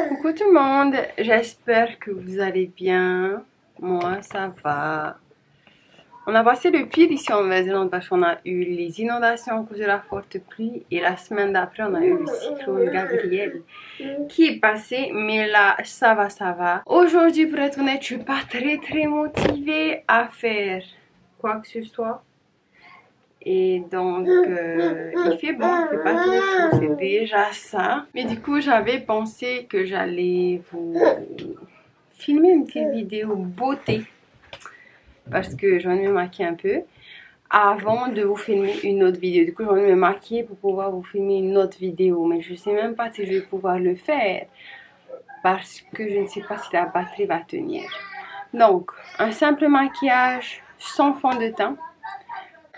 Coucou tout le monde, j'espère que vous allez bien. Moi ça va. On a passé le pire ici en Nouvelle-Zélande parce qu'on a eu les inondations à cause de la forte pluie et la semaine d'après on a eu le cyclone Gabriel qui est passé, mais là ça va, ça va. Aujourd'hui pour être honnête, je suis pas très motivée à faire quoi que ce soit. Et donc, il fait bon, il fait pas trop chaud, c'est déjà ça. Mais du coup, j'avais pensé que j'allais vous filmer une petite vidéo beauté. Parce que je vais me maquiller un peu. Avant de vous filmer une autre vidéo. Du coup, je vais me maquiller pour pouvoir vous filmer une autre vidéo. Mais je sais même pas si je vais pouvoir le faire. Parce que je ne sais pas si la batterie va tenir. Donc, un simple maquillage sans fond de teint.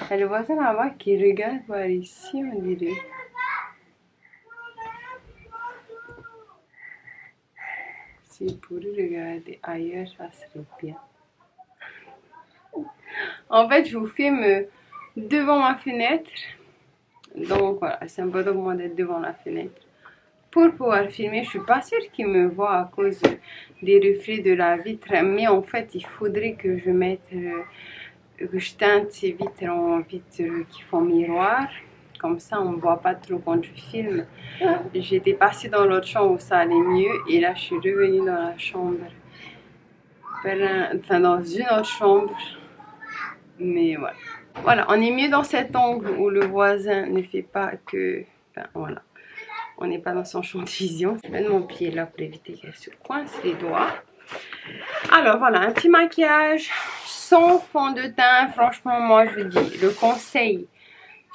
Il y a le voisin là-bas qui regarde par ici, on dirait. Si pour regarder ailleurs, ça serait bien. En fait, je vous filme devant ma fenêtre. Donc voilà, c'est important pour moi d'être devant la fenêtre. Pour pouvoir filmer, je suis pas sûre qu'il me voit à cause des reflets de la vitre. Mais en fait, il faudrait que je mette... que je teinte ces vitres en vitres qui font miroir. Comme ça, on ne voit pas trop quand je filme. J'étais passée dans l'autre chambre où ça allait mieux. Et là, je suis revenue dans la chambre. Enfin, dans une autre chambre. Mais voilà. Voilà, on est mieux dans cet angle où le voisin ne fait pas que... Enfin, voilà. On n'est pas dans son champ de vision. Je mets mon pied là pour éviter qu'elle se coince les doigts. Alors, voilà, un petit maquillage sans fond de teint. Franchement, moi, je vous dis, le conseil...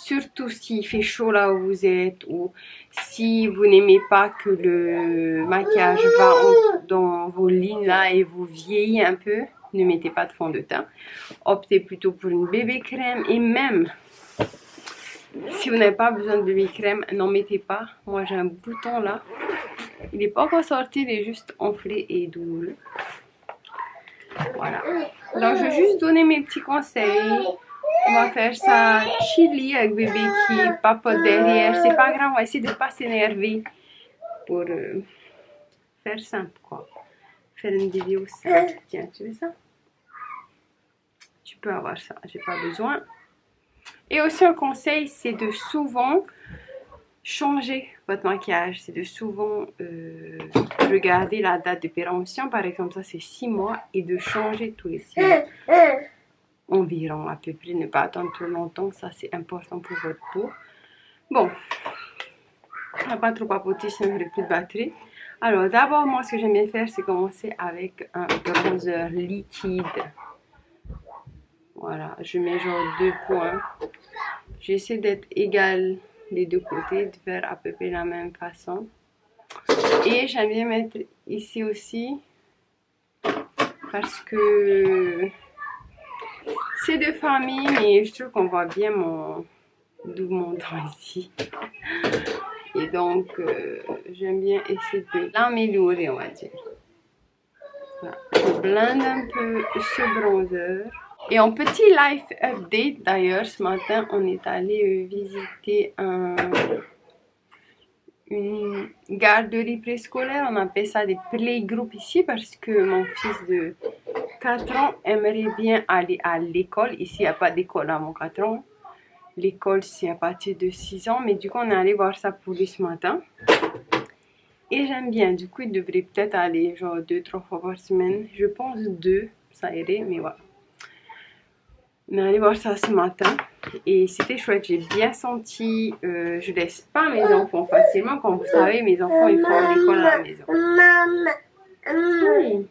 Surtout s'il fait chaud là où vous êtes ou si vous n'aimez pas que le maquillage va dans vos lignes là et vous vieillit un peu, ne mettez pas de fond de teint. Optez plutôt pour une bébé crème et même si vous n'avez pas besoin de bébé crème, n'en mettez pas. Moi j'ai un bouton là, il n'est pas encore sorti, il est juste enflé et douloureux. Voilà. Donc je vais juste donner mes petits conseils. On va faire ça chili avec bébé qui papote derrière. C'est pas grave, on va essayer de ne pas s'énerver pour faire simple quoi. Faire une vidéo simple. Tiens, tu veux ça? Tu peux avoir ça, j'ai pas besoin. Et aussi un conseil, c'est de souvent changer votre maquillage. C'est de souvent regarder la date de péremption. Par exemple, ça c'est 6 mois et de changer tous les 6 mois. Environ à peu près, ne pas attendre trop longtemps, ça c'est important pour votre peau. Bon, on va pas trop papoter sinon il n'y aurait plus de batterie. Alors d'abord moi ce que j'aime bien faire c'est commencer avec un bronzer liquide. Voilà, je mets genre 2 points. J'essaie d'être égale des deux côtés, de faire à peu près la même façon. Et j'aime bien mettre ici aussi parce que c'est de famille, mais je trouve qu'on voit bien mon double dent ici. Et donc, j'aime bien essayer de l'améliorer, on va dire. Voilà. Je blende un peu ce bronzer. Et en petit life update, d'ailleurs, ce matin, on est allé visiter une garderie préscolaire. On appelle ça des playgroups ici parce que mon fils de 4 ans aimerait bien aller à l'école. Ici, il n'y a pas d'école à mon 4 ans. L'école, c'est à partir de 6 ans. Mais du coup, on est allé voir ça pour lui ce matin. Et j'aime bien. Du coup, il devrait peut-être aller genre 2-3 fois par semaine. Je pense 2, ça irait, mais voilà. On est allé voir ça ce matin. Et c'était chouette. J'ai bien senti. Je laisse pas mes enfants facilement. Comme vous savez, mes enfants, ils font l'école à la maison. Oui.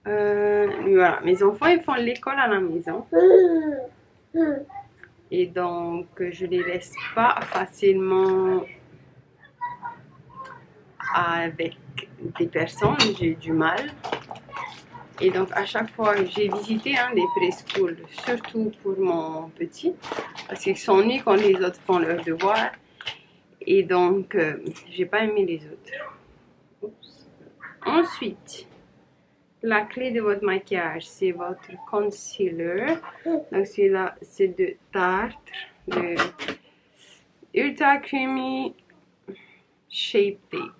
Voilà, mes enfants ils font l'école à la maison et donc je les laisse pas facilement avec des personnes, j'ai du mal. Et donc à chaque fois j'ai visité des préschools, surtout pour mon petit parce qu'ils s'ennuient quand les autres font leurs devoirs et donc j'ai pas aimé les autres. Oups. Ensuite, la clé de votre maquillage, c'est votre concealer. Donc celui-là, c'est de Tarte, de Ultra Creamy Shape Tape.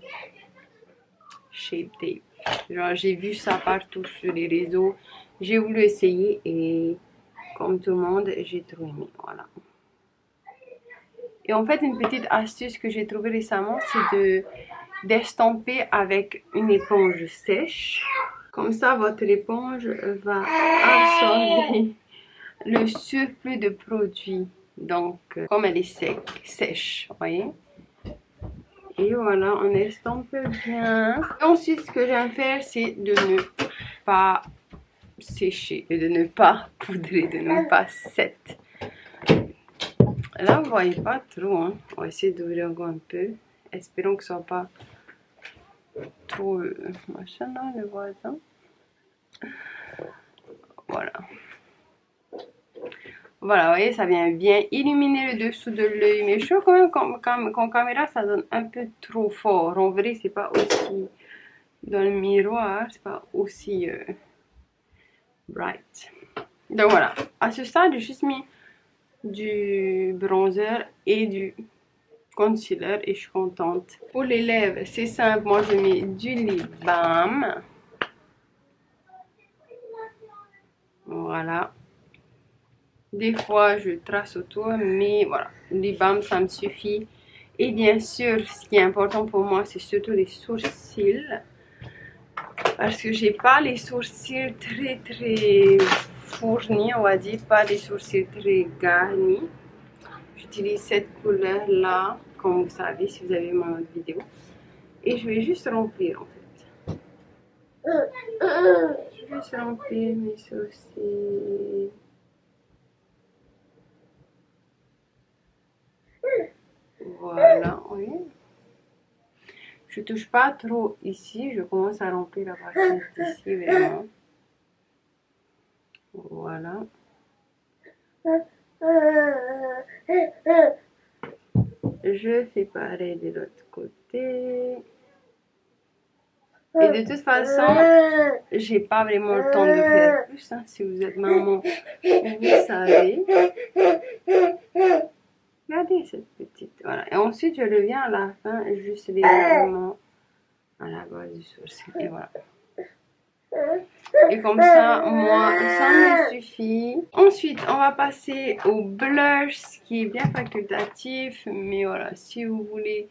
Shape Tape. Genre, j'ai vu ça partout sur les réseaux. J'ai voulu essayer et comme tout le monde, j'ai trop aimé. Voilà. Et en fait, une petite astuce que j'ai trouvée récemment, c'est d'estamper avec une éponge sèche. Comme ça, votre éponge va absorber le surplus de produit. Donc, comme elle est sèche, vous voyez. Et voilà, on estompe bien. Et ensuite, ce que j'aime faire, c'est de ne pas sécher et de ne pas poudrer, de ne pas set. Là, vous voyez pas trop, hein. On va essayer d'ouvrir encore un peu. Espérons que ce soit pas trop machin là, le voisin. Voilà. Voilà, vous voyez, ça vient bien illuminer le dessous de l'œil. Mais je trouve quand même qu'en caméra, ça donne un peu trop fort. En vrai, c'est pas aussi... Dans le miroir, c'est pas aussi bright. Donc voilà. À ce stade, j'ai juste mis du bronzer et du concealer et je suis contente. Pour les lèvres, c'est simple. Moi, je mets du lip balm. Voilà. Des fois, je trace autour, mais voilà. Le lip balm, ça me suffit. Et bien sûr, ce qui est important pour moi, c'est surtout les sourcils. Parce que j'ai pas les sourcils très fournis, on va dire. Pas les sourcils très garnis. J'utilise cette couleur là, comme vous savez si vous avez vu mon autre vidéo. Et je vais juste remplir en fait. Je vais juste remplir mes sourcils. Voilà, oui. Je touche pas trop ici, je commence à remplir la partie d'ici vraiment. Voilà. Je fais pareil de l'autre côté. Et de toute façon, j'ai pas vraiment le temps de faire plus. Hein. Si vous êtes maman, vous savez. Regardez cette petite. Voilà. Et ensuite, je reviens à la fin, juste légèrement à la base du sourcil. Et voilà. Et comme ça, moi, ça me suffit. Ensuite, on va passer au blush, qui est bien facultatif. Mais voilà, si vous voulez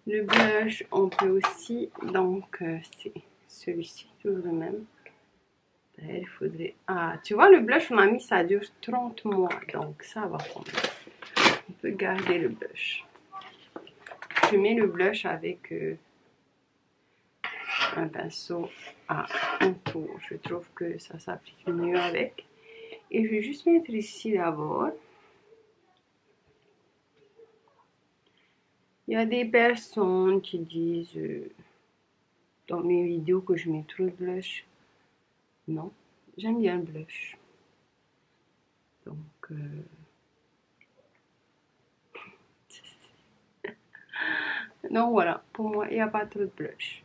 le blush, on peut aussi. Donc, c'est celui-ci, toujours le même. Il faudrait... Ah, tu vois, le blush, on a mis, ça dure 30 mois. Donc, ça va prendre. On peut garder le blush. Je mets le blush avec un pinceau à contour. Je trouve que ça s'applique mieux avec. Et je vais juste mettre ici d'abord. Il y a des personnes qui disent dans mes vidéos que je mets trop de blush. Non, j'aime bien le blush. Donc... Donc voilà, pour moi, il n'y a pas trop de blush.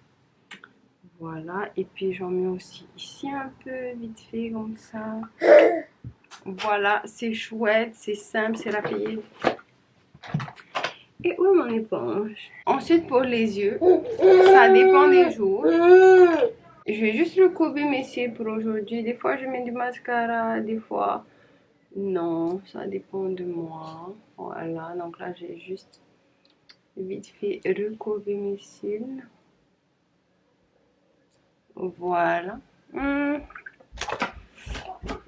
Voilà, et puis j'en mets aussi ici un peu, vite fait, comme ça. Voilà, c'est chouette, c'est simple, c'est rapide. Et où est mon éponge? Ensuite, pour les yeux, ça dépend des jours. Je vais juste recouvrir mes cils pour aujourd'hui. Des fois, je mets du mascara, des fois, non, ça dépend de moi. Voilà, donc là, j'ai juste vite fait recouvrir mes cils. Voilà.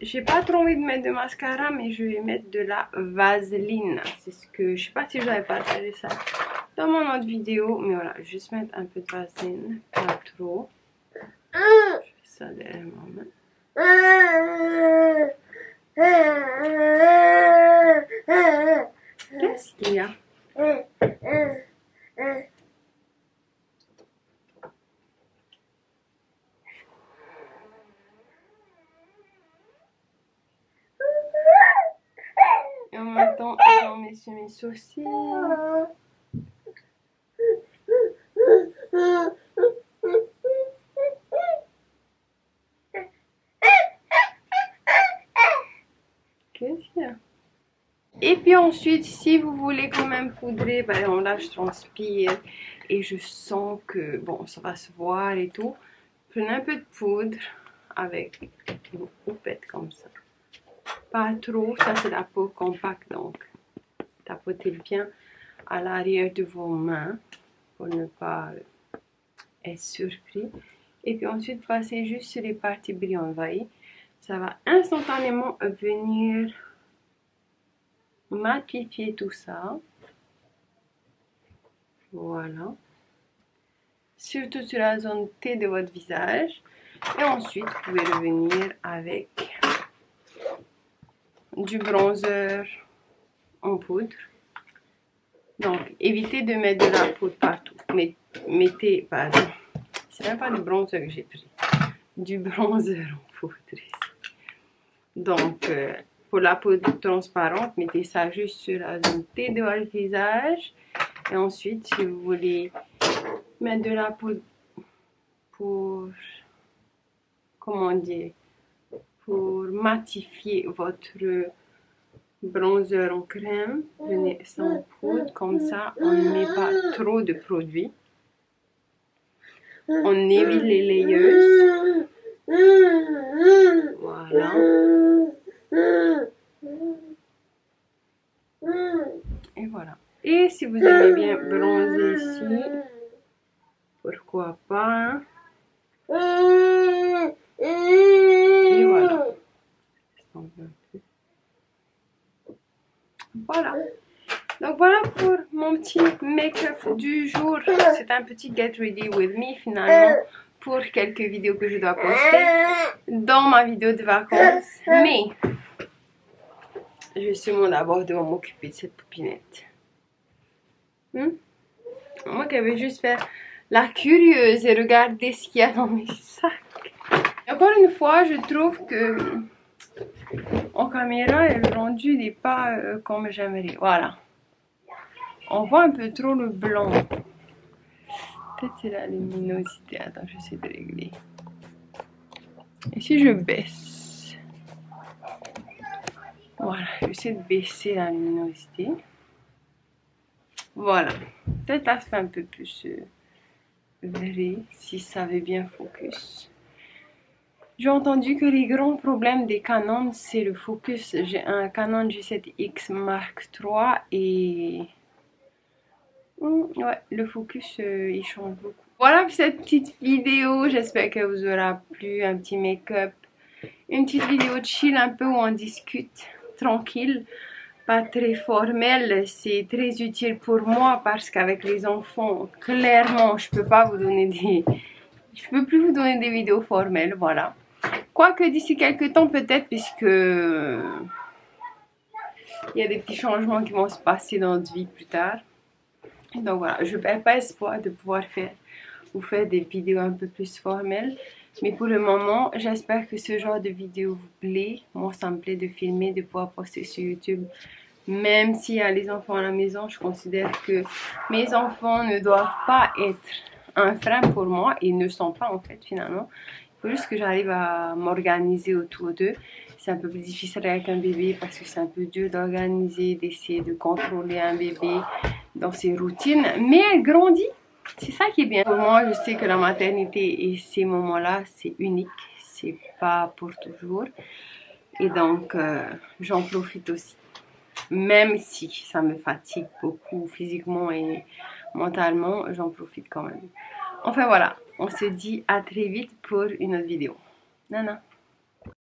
J'ai pas trop envie de mettre de mascara, mais je vais mettre de la vaseline. C'est ce que... Je sais pas si j'avais partagé ça dans mon autre vidéo. Mais voilà, juste mettre un peu de vaseline. Pas trop. Je fais ça derrière ma main. Qu'est-ce qu'il y a? Et en même temps, j'en mets sur mes sourcils. Qu'est-ce qu'il y a? Et puis ensuite, si vous voulez quand même poudrer, par exemple là je transpire et je sens que bon, ça va se voir et tout. Prenez un peu de poudre avec une houppette comme ça. Pas trop, ça c'est la peau compacte, donc tapotez bien à l'arrière de vos mains pour ne pas être surpris. Et puis ensuite, passez juste sur les parties brillantes, voyez. Ça va instantanément venir matifier tout ça. Voilà. Surtout sur la zone T de votre visage. Et ensuite, vous pouvez revenir avec du bronzer en poudre. Donc, évitez de mettre de la poudre partout. Mais mettez, pardon, c'est même pas du bronzer que j'ai pris. Du bronzer en poudre. Donc, pour la poudre transparente, mettez ça juste sur la zone T de votre visage. Et ensuite, si vous voulez mettre de la poudre pour, comment dire, pour matifier votre bronzer en crème, prenez sans poudre, comme ça on ne met pas trop de produits. On évite les layers. Voilà. Et voilà. Et si vous aimez bien bronzer ici, pourquoi pas. Et voilà. Voilà. Donc voilà pour mon petit make-up du jour. C'est un petit get ready with me finalement pour quelques vidéos que je dois poster dans ma vidéo de vacances. Mais je suis sûrement d'abord devoir m'occuper de cette poupinette. Moi qui vais juste faire la curieuse et regarder ce qu'il y a dans mes sacs. Et encore une fois, je trouve que en caméra, le rendu n'est pas comme j'aimerais. Voilà. On voit un peu trop le blanc. Peut-être c'est la luminosité. Attends, j'essaie de régler. Et si je baisse? Voilà, j'essaie de baisser la luminosité. Voilà. Peut-être là, ça fait un peu plus vrai, si ça veut bien focus. J'ai entendu que les grands problèmes des Canon, c'est le focus. J'ai un Canon G7X Mark III et ouais, le focus il change beaucoup. Voilà pour cette petite vidéo, j'espère qu'elle vous aura plu, un petit make-up, une petite vidéo de chill un peu où on discute tranquille, pas très formel, c'est très utile pour moi parce qu'avec les enfants, clairement je peux pas vous donner je peux plus vous donner des vidéos formelles, voilà. Quoique d'ici quelques temps peut-être, puisque il y a des petits changements qui vont se passer dans notre vie plus tard. Donc voilà, je ne perds pas espoir de pouvoir vous faire des vidéos un peu plus formelles. Mais pour le moment, j'espère que ce genre de vidéo vous plaît. Moi, ça me plaît de filmer, de pouvoir poster sur YouTube. Même s'il y a les enfants à la maison, je considère que mes enfants ne doivent pas être un frein pour moi. Et ne sont pas en fait finalement. Il faut juste que j'arrive à m'organiser autour d'eux. C'est un peu plus difficile avec un bébé parce que c'est un peu dur d'organiser, d'essayer de contrôler un bébé dans ses routines. Mais elle grandit, c'est ça qui est bien. Pour moi, je sais que la maternité et ces moments-là, c'est unique. C'est pas pour toujours. Et donc, j'en profite aussi. Même si ça me fatigue beaucoup physiquement et mentalement, j'en profite quand même. Enfin voilà, on se dit à très vite pour une autre vidéo. Nana.